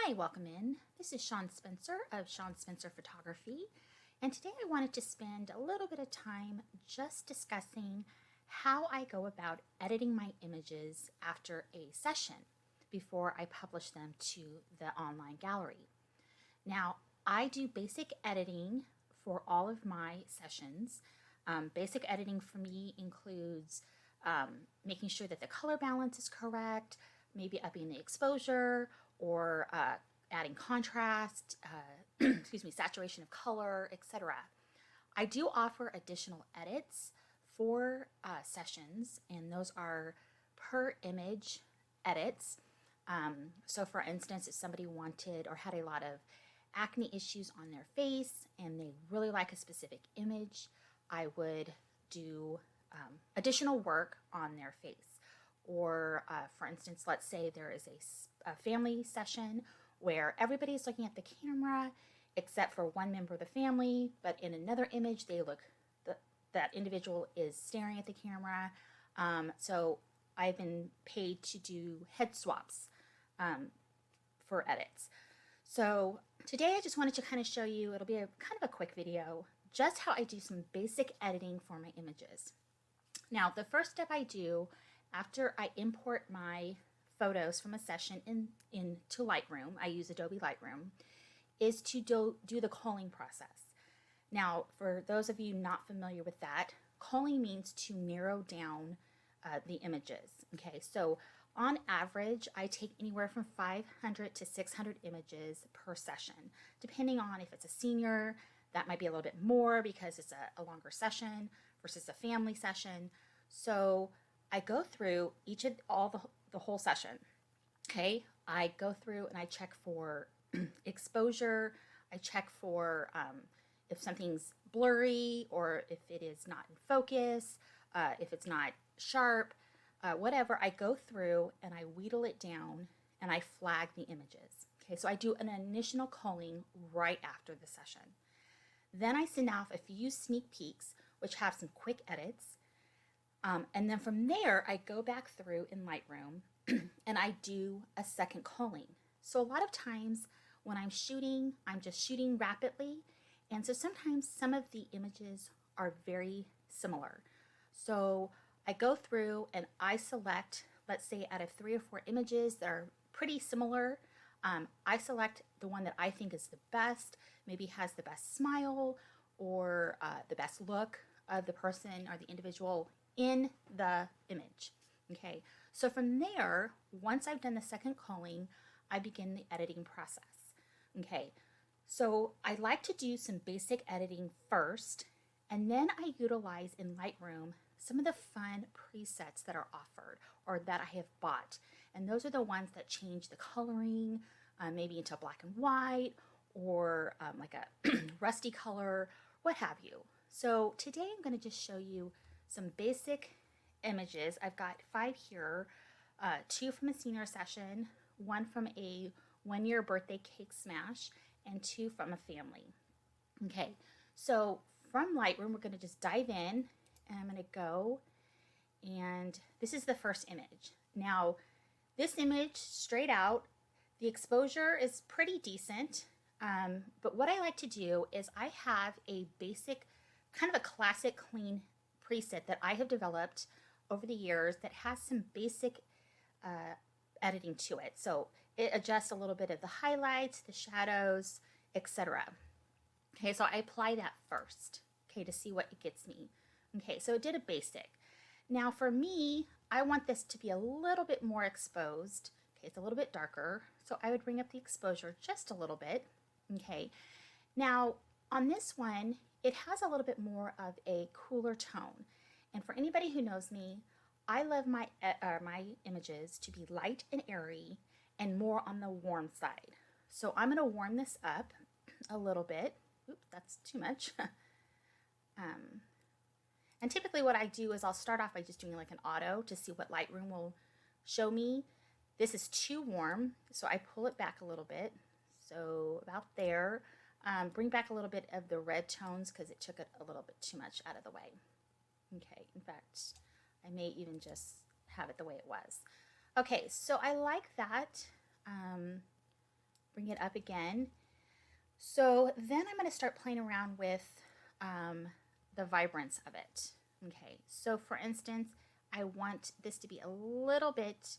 Hi, welcome in. This is Shawn Spencer of Shawn Spencer Photography, and today I wanted to spend a little bit of time just discussing how I go about editing my images after a session before I publish them to the online gallery. Now, I do basic editing for all of my sessions. Basic editing for me includes making sure that the color balance is correct, maybe upping the exposure, or adding contrast, excuse me, saturation of color, etc. I do offer additional edits for sessions, and those are per image edits. So for instance, if somebody wanted or had a lot of acne issues on their face and they really like a specific image, I would do additional work on their face. Or for instance, let's say there is a family session where everybody's looking at the camera except for one member of the family, but in another image that individual is staring at the camera. So I've been paid to do head swaps for edits. So today I just wanted to kind of show you, it'll be a kind of a quick video, just how I do some basic editing for my images. Now, the first step I do after I import my photos from a session into Lightroom, I use Adobe Lightroom, is to do the culling process. Now, for those of you not familiar with that, culling means to narrow down the images. Okay, so on average, I take anywhere from 500 to 600 images per session, depending on if it's a senior, that might be a little bit more because it's a longer session versus a family session. So I go through the whole session. Okay, I go through and I check for exposure. I check for if something's blurry or if it is not in focus, if it's not sharp, whatever. I go through and I wheedle it down and I flag the images. Okay, so I do an initial culling right after the session. Then I send off a few sneak peeks, which have some quick edits. And then from there, I go back through in Lightroom and I do a second culling. So a lot of times when I'm shooting, I'm just shooting rapidly. And so sometimes some of the images are very similar. So I go through and I select, let's say out of 3 or 4 images that are pretty similar, I select the one that I think is the best, maybe has the best smile or the best look of the person or the individual in the image. Okay, so from there, once I've done the second culling, I begin the editing process. Okay, so I like to do some basic editing first, and then I utilize in Lightroom some of the fun presets that are offered or that I have bought. And those are the ones that change the coloring, maybe into black and white or like a rusty color, what have you. So today I'm going to just show you some basic images. I've got 5 here, 2 from a senior session, 1 from a 1-year birthday cake smash, and 2 from a family. Okay, so from Lightroom, we're going to just dive in, and I'm going to go, and this is the first image. Now, this image, straight out, the exposure is pretty decent, but what I like to do is I have a basic, kind of a classic clean preset that I have developed over the years that has some basic editing to it. So it adjusts a little bit of the highlights, the shadows, etc. Okay, so I apply that first, okay, to see what it gets me. Okay, so it did a basic. Now for me, I want this to be a little bit more exposed. Okay, it's a little bit darker, so I would bring up the exposure just a little bit. Okay, now on this one, it has a little bit more of a cooler tone. And for anybody who knows me, I love my images to be light and airy and more on the warm side. So I'm going to warm this up a little bit. Oops, that's too much. And typically what I do is I'll start off by just doing like an auto to see what Lightroom will show me. This is too warm, so I pull it back a little bit. So about there. Bring back a little bit of the red tones because it took it a little bit too much out of the way. Okay, in fact, I may even just have it the way it was. Okay, so I like that. bring it up again. So then I'm going to start playing around with the vibrance of it. Okay, so for instance, I want this to be a little bit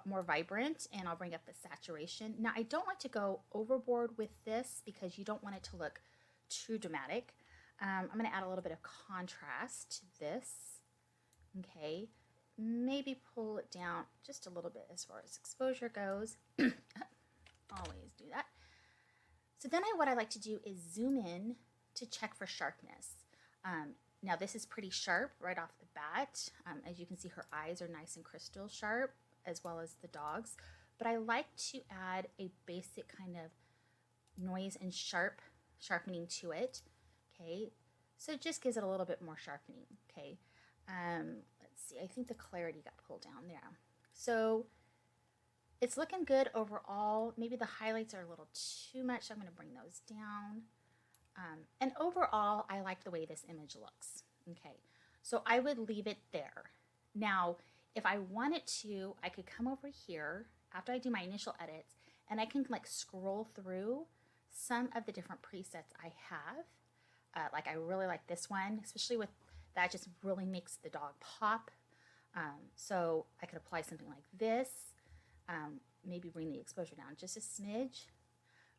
more vibrant, and I'll bring up the saturation. Now I don't like to go overboard with this because you don't want it to look too dramatic. I'm going to add a little bit of contrast to this. Okay, maybe pull it down just a little bit as far as exposure goes. Always do that. So then what I like to do is zoom in to check for sharpness. Now this is pretty sharp right off the bat. As you can see, her eyes are nice and crystal sharp, as well as the dog's. But I like to add a basic kind of noise and sharpening to it. Okay, so it just gives it a little bit more sharpening. Okay, let's see. I think the clarity got pulled down there. So it's looking good overall. Maybe the highlights are a little too much, so I'm going to bring those down. And overall, I like the way this image looks. Okay, so I would leave it there. Now, if I wanted to, I could come over here after I do my initial edits, and I can like scroll through some of the different presets I have. Like I really like this one, especially with that just really makes the dog pop. So I could apply something like this. Maybe bring the exposure down just a smidge,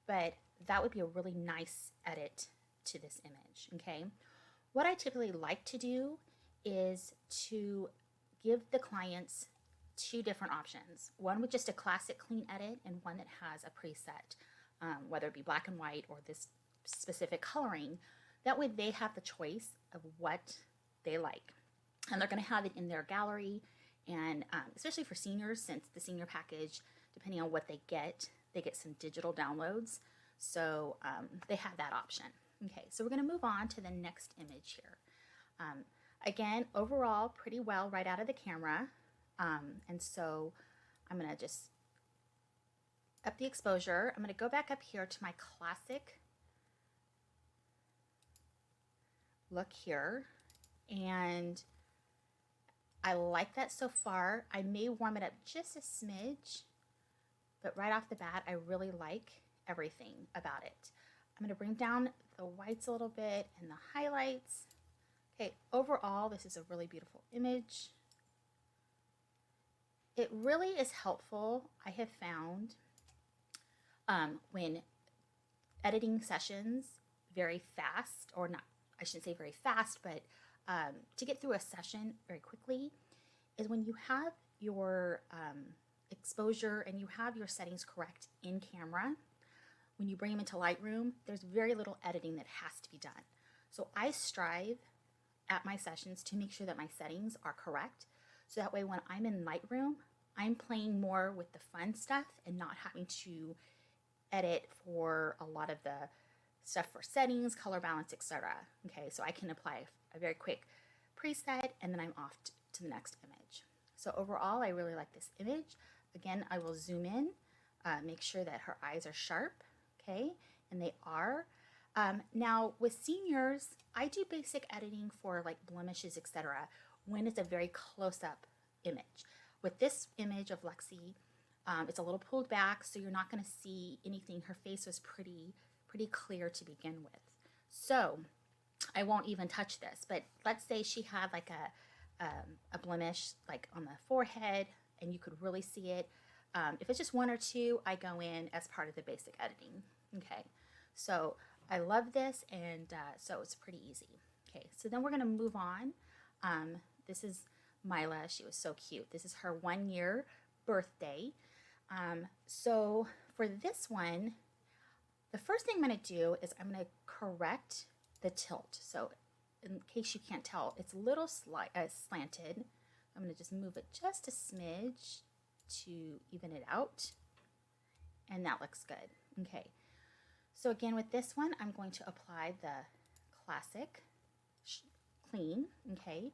but that would be a really nice edit to this image. Okay, what I typically like to do is to give the clients two different options, one with just a classic clean edit and one that has a preset, whether it be black and white or this specific coloring. That way they have the choice of what they like, and they're going to have it in their gallery. And especially for seniors, since the senior package, depending on what they get some digital downloads. So they have that option. Okay, so we're going to move on to the next image here. Again, overall, pretty well right out of the camera. And so I'm going to just up the exposure. I'm going to go back up here to my classic look here. And I like that so far. I may warm it up just a smidge, but right off the bat, I really like everything about it. I'm going to bring down the whites a little bit and the highlights. Okay, overall, this is a really beautiful image. It really is helpful, I have found, when editing sessions very fast, or not, I shouldn't say very fast, but to get through a session very quickly, is when you have your exposure and you have your settings correct in camera. When you bring them into Lightroom, there's very little editing that has to be done. So I strive at my sessions to make sure that my settings are correct, so that way when I'm in Lightroom, I'm playing more with the fun stuff and not having to edit for a lot of the stuff for settings, color balance, etc. Okay, so I can apply a very quick preset and then I'm off to the next image. So overall, I really like this image. Again, I will zoom in, make sure that her eyes are sharp, okay, and they are. Now with seniors, I do basic editing for like blemishes, etc. when it's a very close-up image. With this image of Lexi, it's a little pulled back, so you're not going to see anything. Her face was pretty clear to begin with. So I won't even touch this, but let's say she had like a blemish like on the forehead and you could really see it. If it's just one or two, I go in as part of the basic editing. Okay, so I love this, and so it's pretty easy. Okay, so then we're going to move on. This is Mila. She was so cute. This is her 1 year birthday. So for this one, the first thing I'm going to do is I'm going to correct the tilt. So in case you can't tell, it's a little slanted. I'm going to just move it just a smidge to even it out. And that looks good. Okay. So again, with this one, I'm going to apply the classic clean. Okay.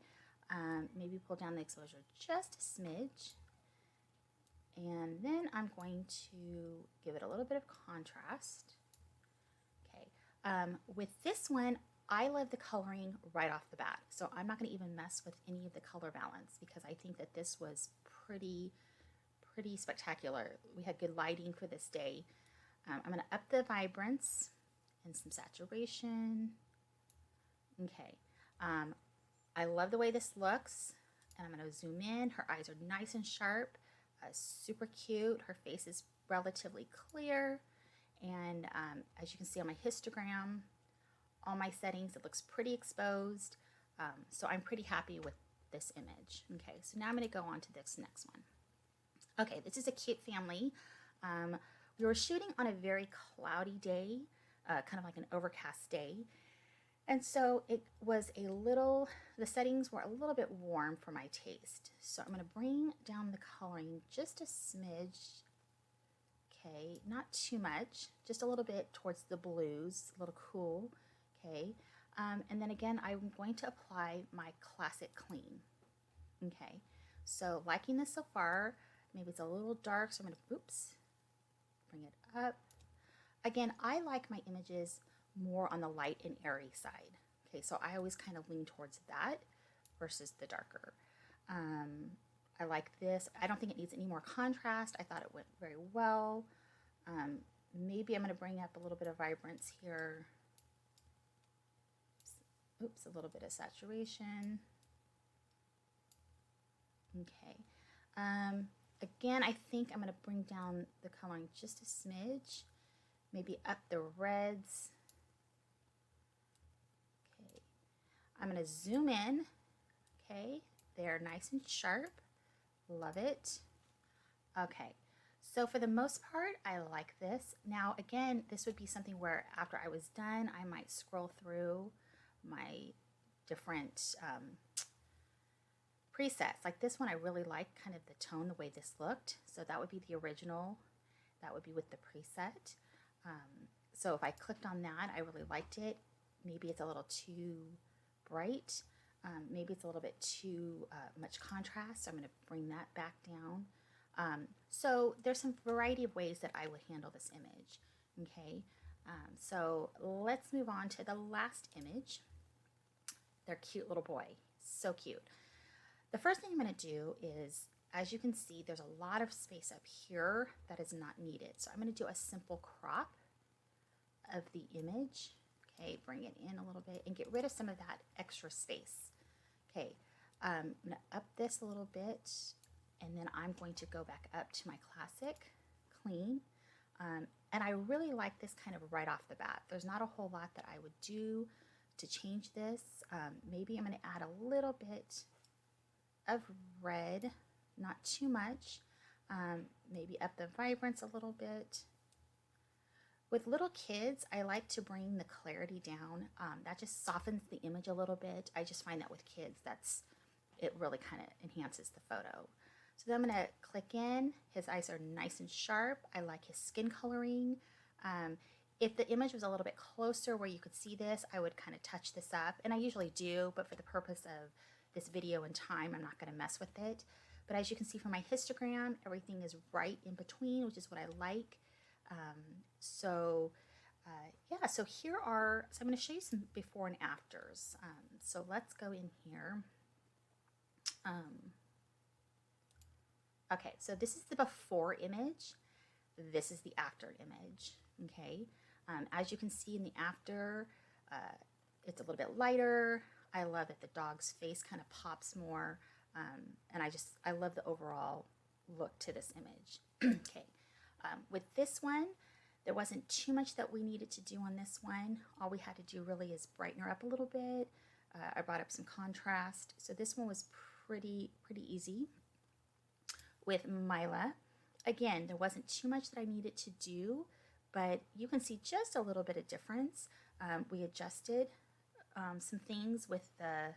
Maybe pull down the exposure just a smidge. And then I'm going to give it a little bit of contrast. Okay. With this one, I love the coloring right off the bat. So I'm not going to even mess with any of the color balance because I think that this was pretty pretty spectacular. We had good lighting for this day. I'm going to up the vibrance and some saturation. Okay. I love the way this looks. And I'm going to zoom in. Her eyes are nice and sharp, super cute. Her face is relatively clear. And as you can see on my histogram, all my settings, it looks pretty exposed. So I'm pretty happy with this image. Okay, so now I'm going to go on to this next one. Okay, this is a cute family. We were shooting on a very cloudy day, kind of like an overcast day. And so it was the settings were a little bit warm for my taste. So I'm going to bring down the coloring just a smidge. Okay, not too much, just a little bit towards the blues, a little cool. Okay, and then again, I'm going to apply my classic clean. Okay, so liking this so far. Maybe it's a little dark, so I'm going to, bring it up. Again, I like my images more on the light and airy side. Okay, so I always kind of lean towards that versus the darker. I like this. I don't think it needs any more contrast. I thought it went very well. Maybe I'm going to bring up a little bit of vibrance here. Oops, a little bit of saturation. Okay. Again, I think I'm going to bring down the coloring just a smidge. Maybe up the reds. Okay. I'm going to zoom in. Okay. They're nice and sharp. Love it. Okay. So for the most part, I like this. Now, again, this would be something where after I was done, I might scroll through my different presets. Like this one, I really like kind of the tone, the way this looked. So that would be the original. That would be with the preset. So if I clicked on that, I really liked it. Maybe it's a little too bright. Maybe it's a little bit too much contrast. So I'm going to bring that back down. So there's some variety of ways that I would handle this image. Okay, so let's move on to the last image. Their cute little boy, so cute. The first thing I'm going to do is, as you can see, there's a lot of space up here that is not needed. So I'm going to do a simple crop of the image. Okay, bring it in a little bit and get rid of some of that extra space. Okay, I'm going to up this a little bit, and then I'm going to go back up to my classic clean. And I really like this kind of right off the bat. There's not a whole lot that I would do to change this. Maybe I'm going to add a little bit of red, not too much. Maybe up the vibrance a little bit. With little kids, I like to bring the clarity down. That just softens the image a little bit. I just find that with kids, it really kind of enhances the photo. So then I'm going to click in. His eyes are nice and sharp. I like his skin coloring. If the image was a little bit closer where you could see this, I would kind of touch this up. And I usually do, but for the purpose of this video and time, I'm not going to mess with it. But as you can see from my histogram, everything is right in between, which is what I like. Yeah, so here are, so I'm going to show you some before and afters. So let's go in here. Okay, so this is the before image. This is the after image, okay? As you can see in the after, it's a little bit lighter. I love that the dog's face kind of pops more. And I love the overall look to this image. Okay, with this one, there wasn't too much that we needed to do on this one. All we had to do really is brighten her up a little bit. I brought up some contrast. So this one was pretty easy. With Mila, again, there wasn't too much that I needed to do, but you can see just a little bit of difference. We adjusted some things with the,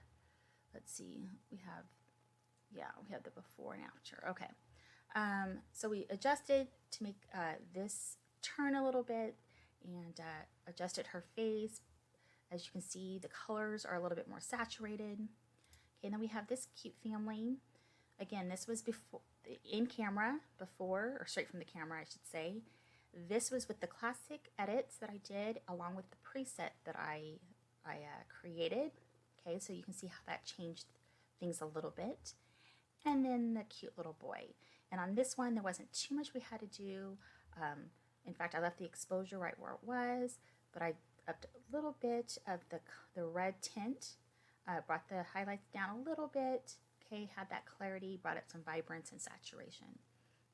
let's see, we have the before and after. Okay, so we adjusted to make this turn a little bit and adjusted her face. As you can see, the colors are a little bit more saturated. Okay, and then we have this cute family. Again, this was before, in camera, before, or straight from the camera, I should say. This was with the classic edits that I did, along with the preset that I created. Okay, so you can see how that changed things a little bit. And then the cute little boy. And on this one, there wasn't too much we had to do. In fact, I left the exposure right where it was, but I upped a little bit of the red tint, brought the highlights down a little bit, okay, had that clarity, brought up some vibrance and saturation.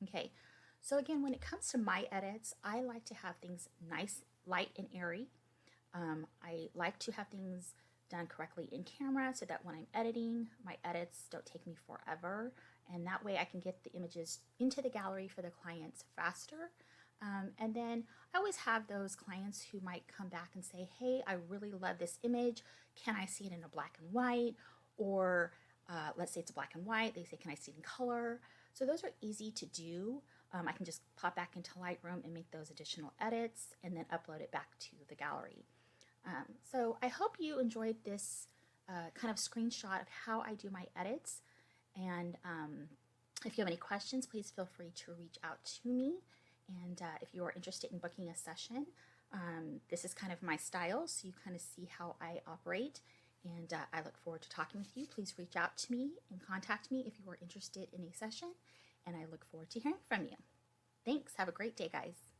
Okay, so again, when it comes to my edits, I like to have things nice, light, and airy. I like to have things done correctly in camera so that when I'm editing, my edits don't take me forever, and that way I can get the images into the gallery for the clients faster. And then I always have those clients who might come back and say, hey, I really love this image. Can I see it in a black and white? Or let's say it's a black and white. They say, can I see it in color? So those are easy to do. I can just pop back into Lightroom and make those additional edits and then upload it back to the gallery. So I hope you enjoyed this kind of screenshot of how I do my edits. And if you have any questions, please feel free to reach out to me. And if you are interested in booking a session, this is kind of my style, so you kind of see how I operate. And I look forward to talking with you. Please reach out to me and contact me if you are interested in a session. And I look forward to hearing from you. Thanks. Have a great day, guys.